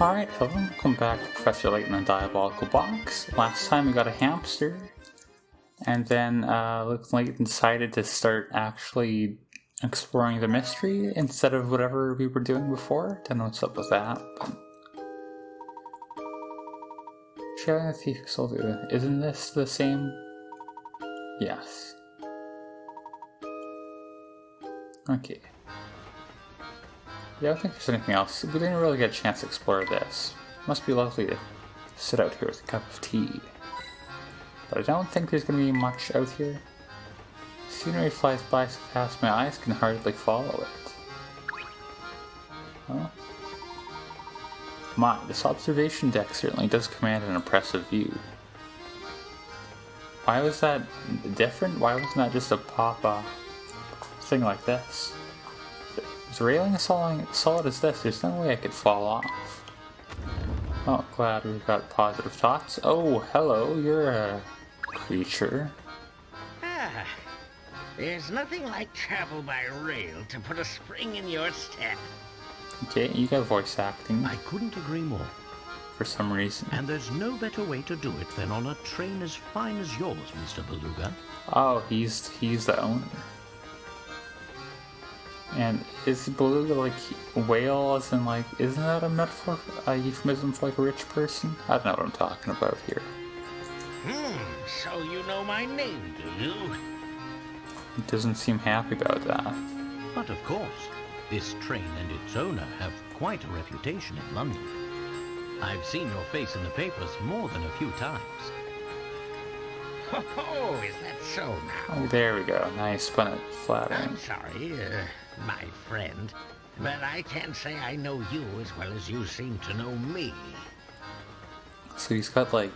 Alright, hello, welcome back to Professor Layton and Diabolical Box. Last time we got a hamster, and then Layton decided to start actually exploring the mystery instead of whatever we were doing before. Don't know what's up with that, but... Sharing the thief soldier. Isn't this the same? Yes. Okay. Yeah, I don't think there's anything else. We didn't really get a chance to explore this. Must be lovely to sit out here with a cup of tea. But I don't think there's going to be much out here. Scenery flies by so fast my eyes can hardly follow it. Huh? My, this observation deck certainly does command an impressive view. Why was that different? Why wasn't that just a pop-off thing like this? Is the railing as solid as this? There's no way I could fall off. Oh, glad we've got positive thoughts. Oh, hello, you're a creature. Ah, there's nothing like travel by rail to put a spring in your step. Okay, you got voice acting. I couldn't agree more. For some reason. And there's no better way to do it than on a train as fine as yours, Mr. Beluga. Oh, he's the owner. And is Beluga like whale as in like, isn't that a metaphor, a euphemism for like a rich person? I don't know what I'm talking about here. So you know my name, do you? He doesn't seem happy about that. But of course, this train and its owner have quite a reputation in London. I've seen your face in the papers more than a few times. Oh, is that so now? Oh, there we go. Nice, spun it flattering. I'm sorry, my friend, but I can't say I know you as well as you seem to know me. So he's got like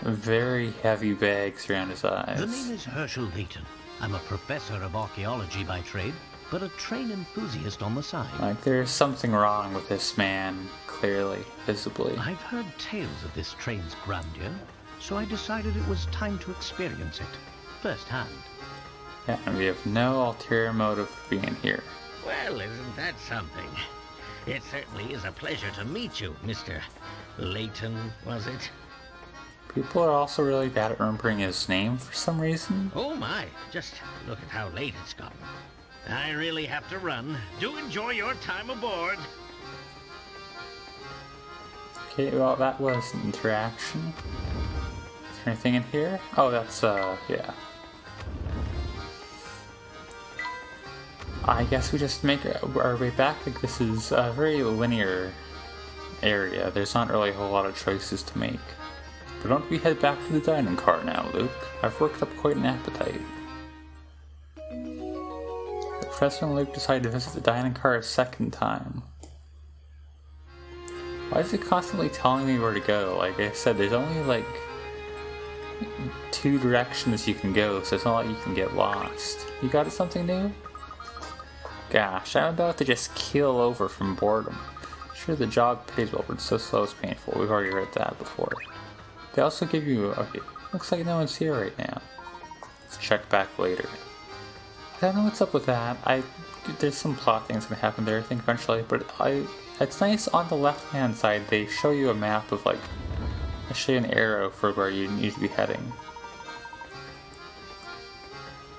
very heavy bags around his eyes. The name is Herschel Layton. I'm a professor of archaeology by trade, but a train enthusiast on the side. Like there's something wrong with this man, clearly, visibly. I've heard tales of this train's grandeur, so I decided it was time to experience it firsthand. Yeah, and we have no ulterior motive for being here. Well, isn't that something? It certainly is a pleasure to meet you, Mr. Layton, was it? People are also really bad at remembering his name for some reason. Oh my, just look at how late it's gotten. I really have to run. Do enjoy your time aboard. Okay, well that was an interaction. Is there anything in here? Oh, that's, yeah. I guess we just make our way back. Like this is a very linear area. There's not really a whole lot of choices to make. But don't we head back to the dining car now, Luke? I've worked up quite an appetite. The Professor and Luke decide to visit the dining car a second time. Why is it constantly telling me where to go? Like I said, there's only like 2 directions you can go, so it's not like you can get lost. You got something new? Gosh, I'm about to just keel over from boredom. Sure, the job pays well, but it's so slow it's painful. We've already read that before. They also give you... Okay, looks like no one's here right now. Let's check back later. I don't know what's up with that. There's some plot things that happen there, I think, eventually, but it's nice on the left-hand side, they show you a map of, like, they show you an arrow for where you need to be heading.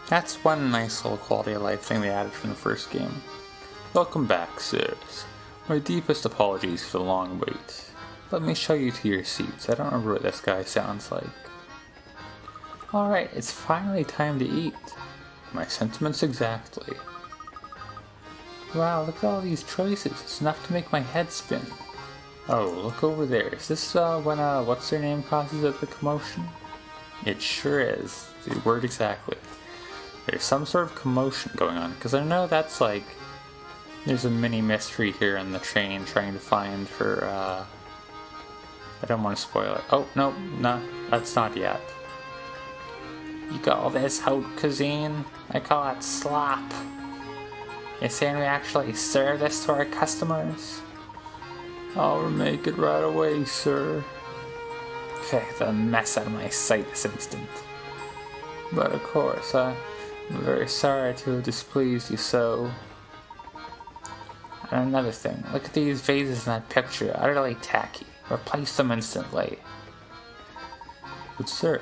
That's one nice little quality of life thing they added from the first game. Welcome back, sirs. My deepest apologies for the long wait. Let me show you to your seats. I don't remember what this guy sounds like. Alright, it's finally time to eat. My sentiments exactly. Wow, look at all these choices. It's enough to make my head spin. Oh, look over there. Is this when what's their name causes the commotion? It sure is. The word exactly. There's some sort of commotion going on, because I know that's like, there's a mini mystery here in the train trying to find her, I don't want to spoil it. Oh, no, that's not yet. You call this haute cuisine? I call it slop. You're saying we actually serve this to our customers? I'll make it right away, sir. Get the mess out of my sight this instant. But of course, I'm very sorry to have displeased you so. and another thing. Look at these vases in that picture. Utterly tacky. Replace them instantly. But sir,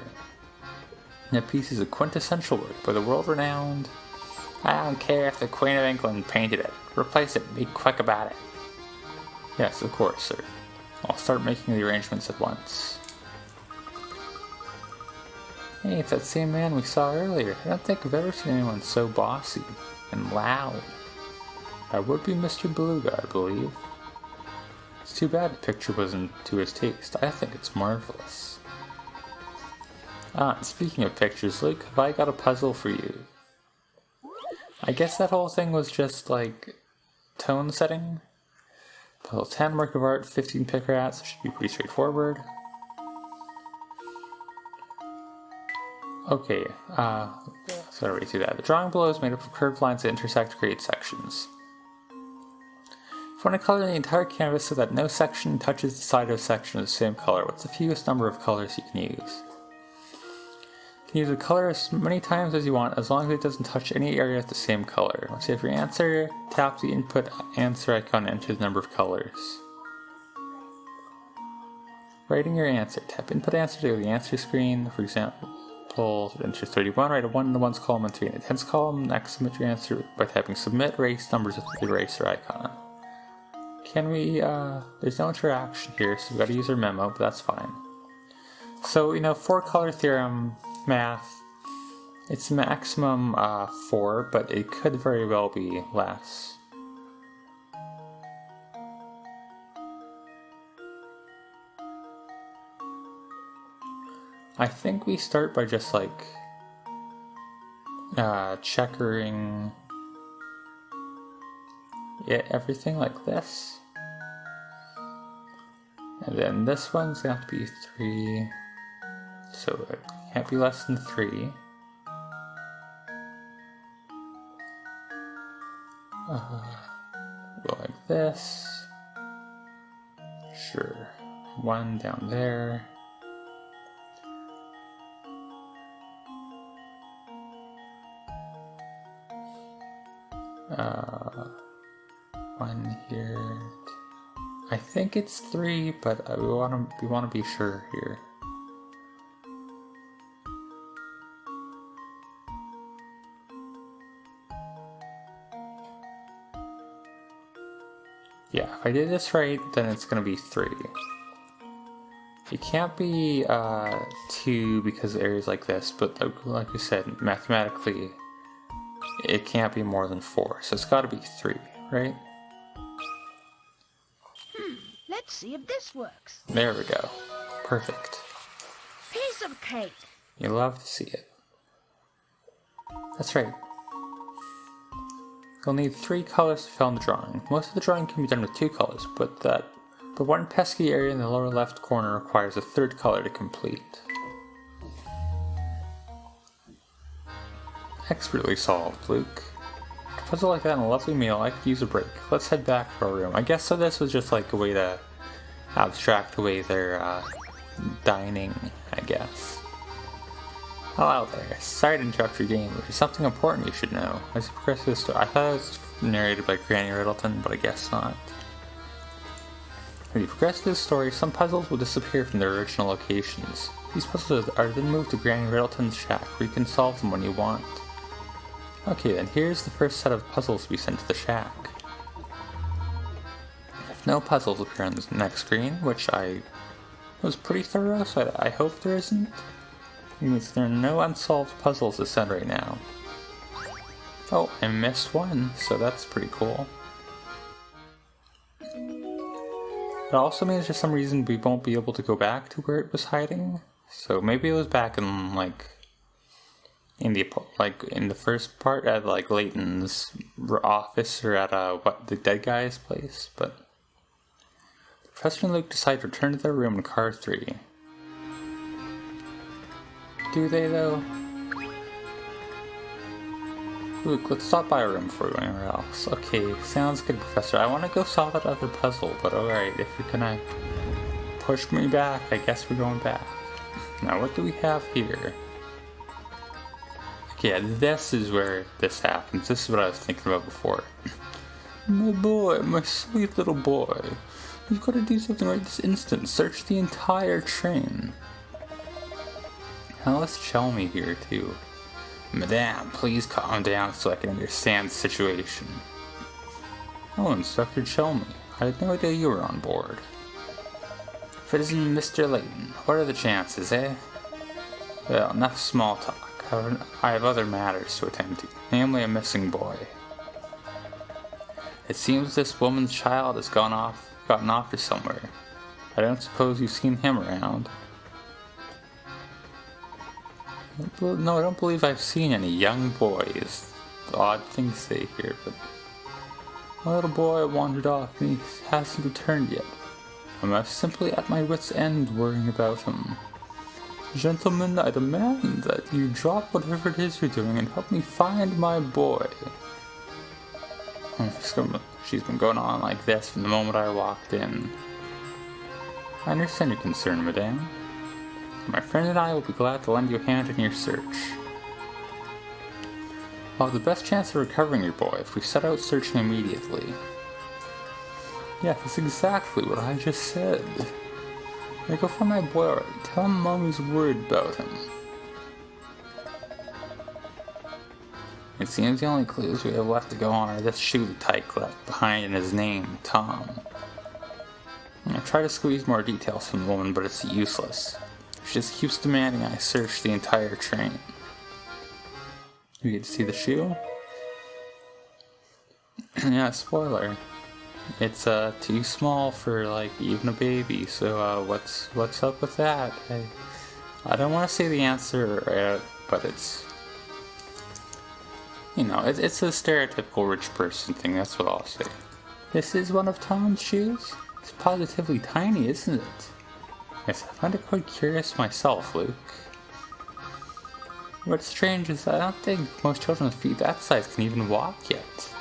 that piece is a quintessential work by the world-renowned... I don't care if the Queen of England painted it. Replace it. Be quick about it. Yes, of course, sir. I'll start making the arrangements at once. Hey, it's that same man we saw earlier. I don't think I've ever seen anyone so bossy and loud. That would be Mr. Beluga, I believe. It's too bad the picture wasn't to his taste. I think it's marvelous. Ah, and speaking of pictures, Luke, have I got a puzzle for you? I guess that whole thing was just, like, tone setting. Puzzle 10, work of art, 15 pick rats. Should be pretty straightforward. Okay, so I already through that. The drawing below is made up of curved lines that intersect to create sections. If you want to color the entire canvas so that no section touches the side of a section of the same color, what's the fewest number of colors you can use? You can use a color as many times as you want, as long as it doesn't touch any area of the same color. Once you have your answer, tap the input answer icon and enter the number of colors. Writing your answer. Tap input answer to go to the answer screen. For example, enter 31, write a 1 in the ones column and 3 in the tens column. Next, submit your answer by typing submit, erase numbers with the eraser icon. Can we, there's no interaction here, so we've got to use our memo, but that's fine. So, 4-color theorem, math, it's maximum 4, but it could very well be less. I think we start by just checkering everything like this. And then this one's gonna have to be 3, so it can't be less than 3. Go like this. Sure. 1 down there. One here. I think it's 3, but we want to be sure here. Yeah, if I did this right, then it's going to be 3. It can't be 2 because of areas like this, but like we said, mathematically, it can't be more than 4, so it's got to be 3, right? Let's see if this works. There we go. Perfect. Piece of cake. You love to see it. That's right. You'll need 3 colors to fill in the drawing. Most of the drawing can be done with 2 colors, but the one pesky area in the lower left corner requires a 3rd color to complete. Expertly solved, Luke. A puzzle like that and a lovely meal, I could use a break. Let's head back to our room. I guess so this was just like a way to abstract away their dining, I guess. Hello there. Sorry to interrupt your game, but there's something important you should know. As you progress through the story, I thought it was narrated by Granny Riddleton, but I guess not. When you progress through the story, some puzzles will disappear from their original locations. These puzzles are then moved to Granny Riddleton's shack, where you can solve them when you want. Okay, then here's the first set of puzzles to be sent to the shack. If no puzzles appear on the next screen, which I was pretty thorough, so I hope there isn't. It means there are no unsolved puzzles to send right now. Oh, I missed one, so that's pretty cool. It also means for some reason we won't be able to go back to where it was hiding. So maybe it was back in in the first part at Layton's office or at the dead guy's place, but Professor and Luke decide to return to their room in car 3. Do they though? Luke, let's stop by our room before we go anywhere else. Okay, sounds good, Professor. I want to go solve that other puzzle, but alright, if you're gonna push me back, I guess we're going back. Now, what do we have here? Okay, this is where this happens. This is what I was thinking about before. my sweet little boy. You've got to do something right this instant. Search the entire train. Now let's Chelmy here too. Madame, please calm down so I can understand the situation. Oh, Inspector Chelmy. I had no idea you were on board. If it isn't Mr. Layton, what are the chances, eh? Well, enough small talk. I have other matters to attend to, namely a missing boy. It seems this woman's child has gotten off to somewhere. I don't suppose you've seen him around. No, I don't believe I've seen any young boys. Odd thing to say here, but my little boy wandered off and he hasn't returned yet. I'm simply at my wit's end worrying about him. Gentlemen, I demand that you drop whatever it is you're doing and help me find my boy. She's been going on like this from the moment I walked in. I understand your concern, madame. My friend and I will be glad to lend you a hand in your search. I'll have the best chance of recovering your boy if we set out searching immediately. Yeah, that's exactly what I just said. Now go find my boy already. Tell him Mommy's worried about him. It seems the only clues we have left to go on are this shoe the tyke left behind in his name, Tom. I try to squeeze more details from the woman, but it's useless. She just keeps demanding I search the entire train. You get to see the shoe? Yeah, spoiler. It's too small for like even a baby. So what's up with that? I don't want to say the answer, but it's, you know, it's a stereotypical rich person thing. That's what I'll say. This is one of Tom's shoes. It's positively tiny, isn't it? Yes, I find it quite curious myself, Luke. What's strange is I don't think most children with feet that size can even walk yet.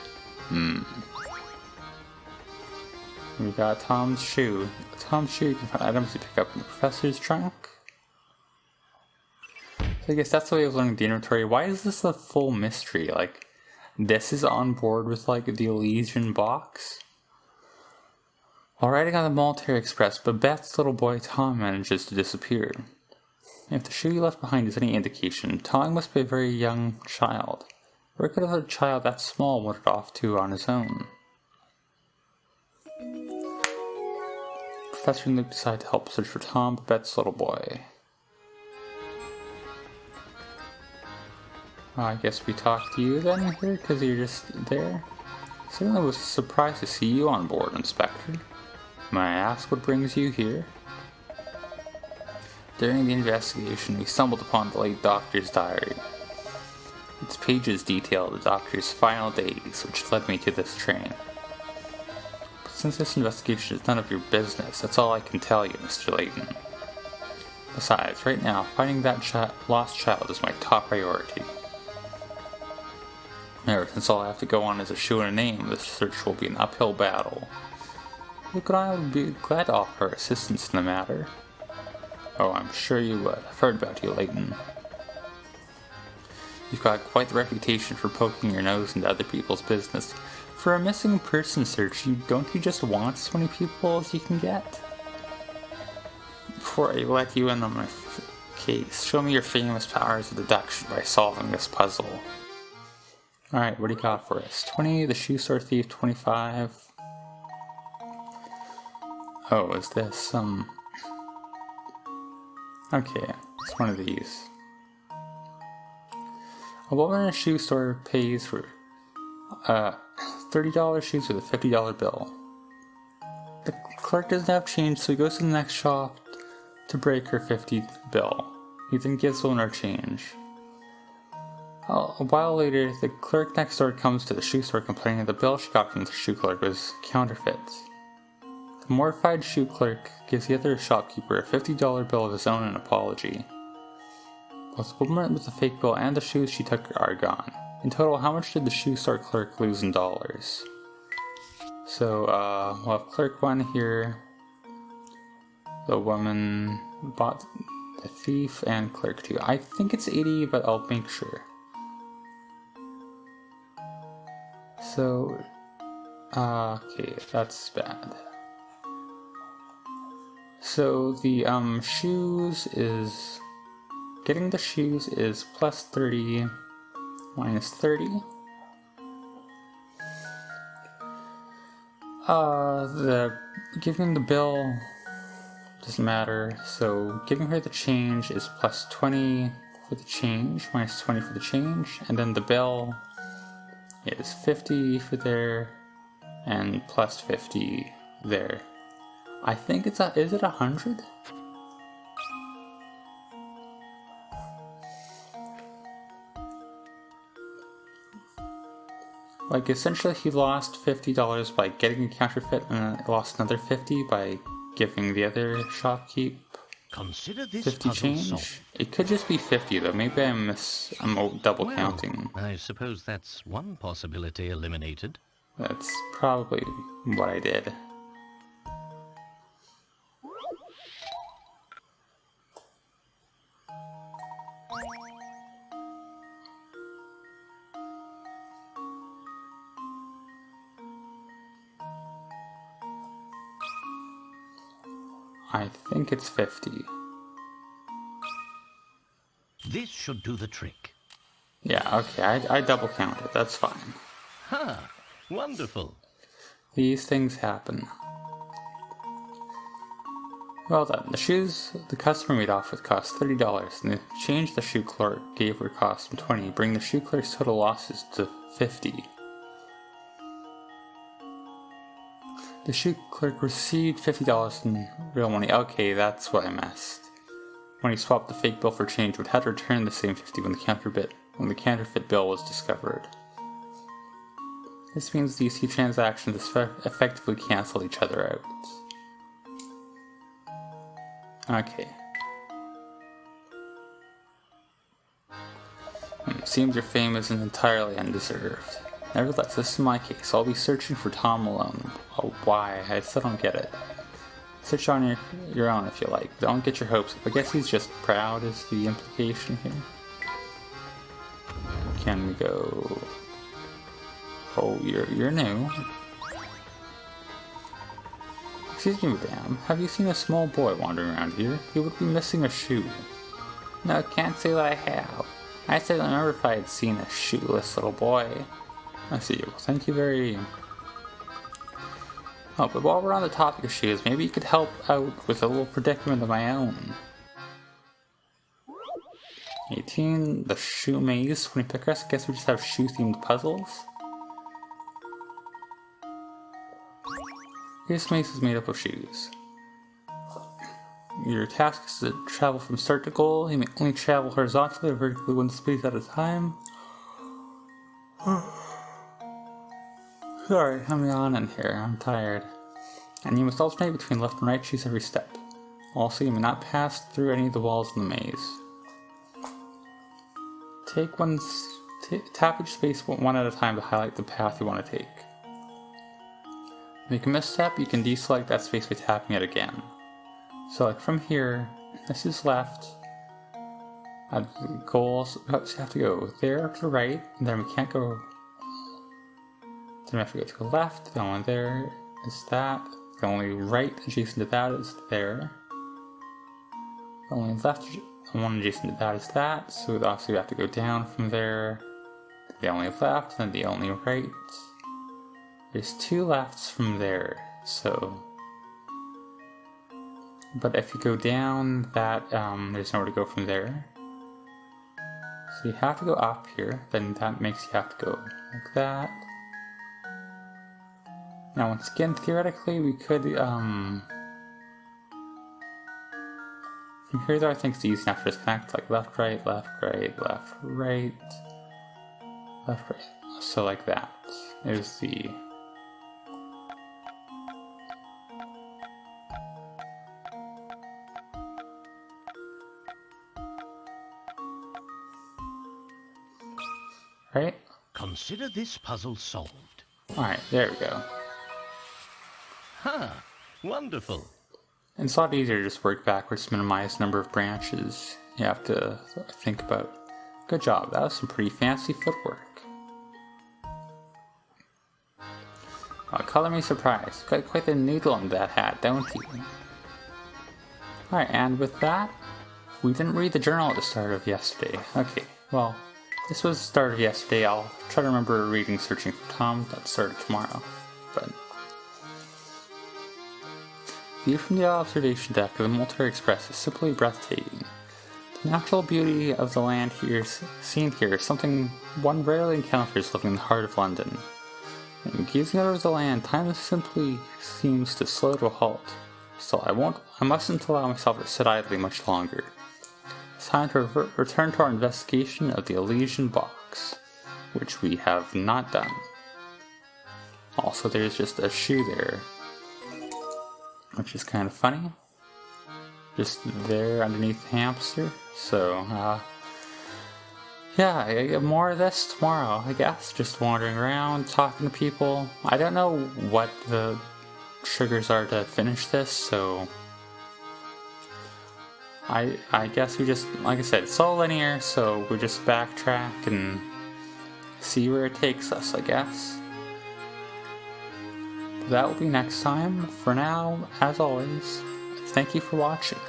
We got Tom's shoe. Tom's shoe, you can find items you pick up in the professor's trunk. So I guess that's the way of learning the inventory. Why is this a full mystery? Like, this is on board with, like, the Elysian box? While riding on the Military Express, Babette's little boy Tom manages to disappear. If the shoe he left behind is any indication, Tom must be a very young child. Where could a child that small wandered off to on his own? Professor and Luke decide to help search for Tom, Babette's little boy. I guess we talk to you then here, because you're just there? Certainly was surprised to see you on board, Inspector. May I ask what brings you here? During the investigation, we stumbled upon the late doctor's diary. Its pages detail the doctor's final days, which led me to this train. But since this investigation is none of your business, that's all I can tell you, Mr. Layton. Besides, right now, finding that lost child is my top priority. Ever since all I have to go on is a shoe and a name, this search will be an uphill battle. Luke and I would be glad to offer our assistance in the matter. Oh, I'm sure you would. I've heard about you, Layton. You've got quite the reputation for poking your nose into other people's business. For a missing person search, don't you just want as many people as you can get? Before I let you in on my case, show me your famous powers of deduction by solving this puzzle. Alright, what do you got for us? 20, the shoe store thief, 25. Oh, is this, okay, it's one of these. A woman in a shoe store pays for $30 shoes with a $50 bill. The clerk doesn't have change, so he goes to the next shop to break her $50 bill. He then gives the woman her change. A while later, the clerk next door comes to the shoe store complaining that the bill she got from the shoe clerk was counterfeit. The mortified shoe clerk gives the other shopkeeper a $50 bill of his own in apology. Both the woman with the fake bill and the shoes she took are gone. In total, how much did the shoe store clerk lose in dollars? So, we'll have clerk 1 here. The woman bought the thief and clerk 2. I think it's 80, but I'll make sure. So, Okay, that's bad. So the shoes is... Getting the shoes is plus 30 minus 30. Giving the bill doesn't matter, so giving her the change is plus 20 for the change, minus 20 for the change, and then the bill is 50 for there, and plus 50 there. I think is it 100? Like, essentially he lost $50 by getting a counterfeit, and then lost another 50 by giving the other shopkeep Consider this 50 puzzle change. solved. It could just be 50 though. Maybe I'm double Well, counting. I suppose that's one possibility eliminated. That's probably what I did. I think it's 50. This should do the trick. Yeah, okay, I double counted. That's fine. Ha! Wonderful. These things happen. Well done. The shoes the customer made off with cost $30, and the change the shoe clerk gave her cost him $20, bringing the shoe clerk's total losses to $50. The shoe clerk received $50 in real money. Okay, that's what I missed. When he swapped the fake bill for change, would have to return the same 50 when the counterfeit bill was discovered. This means these two transactions effectively cancel each other out. Okay. Seems your fame isn't entirely undeserved. Nevertheless, this is my case. I'll be searching for Tom Malone. Oh, why? I still don't get it. Search on your own if you like. Don't get your hopes up. I guess he's just proud is the implication here. Can we go... Oh, you're new. Excuse me, madame. Have you seen a small boy wandering around here? He would be missing a shoe. No, can't say that I have. I said I remember if I had seen a shoeless little boy. I see. Well, thank you very... Oh, but while we're on the topic of shoes, maybe you could help out with a little predicament of my own. 18, the shoe maze, 20 pickers. I guess we just have shoe-themed puzzles. This maze is made up of shoes. Your task is to travel from start to goal. You may only travel horizontally or vertically one space at a time. Sorry, I'm yawning here. I'm tired. And you must alternate between left and right shoes every step. Also, you may not pass through any of the walls in the maze. Tap each space one at a time to highlight the path you want to take. If you can misstep, you can deselect that space by tapping it again. So, like from here, this is left. Goals, you have to go there to the right, and then we can't go. Then we have to go to the left. The only there is that. The only right adjacent to that is there. The only left one adjacent to that is that. So obviously we have to go down from there. The only left, and the only right. There's two lefts from there. So, but if you go down that, there's nowhere to go from there. So you have to go up here. Then that makes you have to go like that. Now, once again, theoretically, we could, from here, though, I think it's easy enough to just connect, like, left, right, left, right, left, right, left, right. So, like that is the... Right? Consider this puzzle solved. Alright, there we go. Ha! Wonderful. And it's a lot easier to just work backwards to minimize the number of branches you have to think about. Good job, that was some pretty fancy footwork. Color me surprised. Got quite the noodle in that hat, don't you? Alright, and with that, we didn't read the journal at the start of yesterday. Okay, well, this was the start of yesterday. I'll try to remember reading Searching for Tom. That's started tomorrow. But view from the observation deck of the Multiple Express is simply breathtaking. The natural beauty of the land seen here is something one rarely encounters living in the heart of London. And gazing out over the land, time simply seems to slow to a halt. So I mustn't allow myself to sit idly much longer. It's time to return to our investigation of the Elysian box, which we have not done. Also, there's just a shoe there, which is kind of funny. Just there underneath the hamster. So, yeah, I get more of this tomorrow, I guess. Just wandering around, talking to people. I don't know what the triggers are to finish this, so I guess we just, like I said, it's all linear, so we just backtrack and see where it takes us, I guess. That will be next time. For now, as always, thank you for watching.